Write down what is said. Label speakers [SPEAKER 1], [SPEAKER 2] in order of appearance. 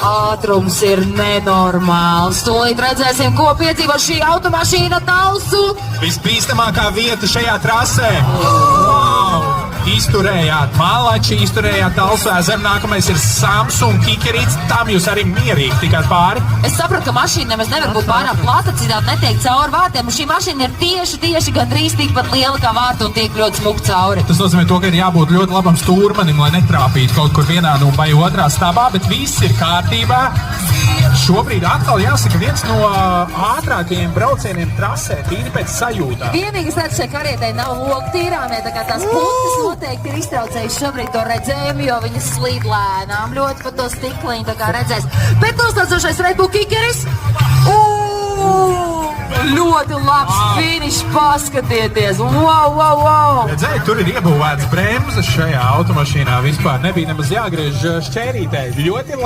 [SPEAKER 1] Ātrums ir nenormāls. Tūlīt redzēsim, ko piedzīvo šī automašīna Talsu.
[SPEAKER 2] Visbīstamākā vieta šajā trasē. Wow! Izturējāt Malači, izturējāt Talsu ezeru. Nākamais ir Samsung Kikerīts. Tam jūs arī mierīgi tikāt pāri.
[SPEAKER 1] Es sapratu, ka mašīna nemaz nevar būt pārāk plata, citādi netiek cauri vārtiem. Un šī mašīna ir tieši gandrīz tikpat liela kā vārti un tiek ļoti smuki cauri.
[SPEAKER 2] Tas nozīmē to, ka ir jābūt ļoti labam stūrmanim, lai netrāpītu kaut kur vienā vai otrā stāvā, bet viss ir kārtībā. Šobrīd atkal jāsaka viens no ātrākajiem braucieniem trasē, tīri pēc sajūtām.
[SPEAKER 1] Vienīgais tāds šai karietei nav logu tīrāmie, tā kā tās putas noteikti ir iztraucējuši šobrīd to redzējumu, jo viņas slīd lēnām ļoti pa to stikliņu, tā kā redzēs. Bet nostācošais Red Bull Kikeris. Ļoti labs finišs, paskatieties! Wow!
[SPEAKER 2] Redzēju, tur ir iebūvēts bremzes šajā automašīnā. Vispār nebija nemaz jāgriež šķērītē. Ļoti labi.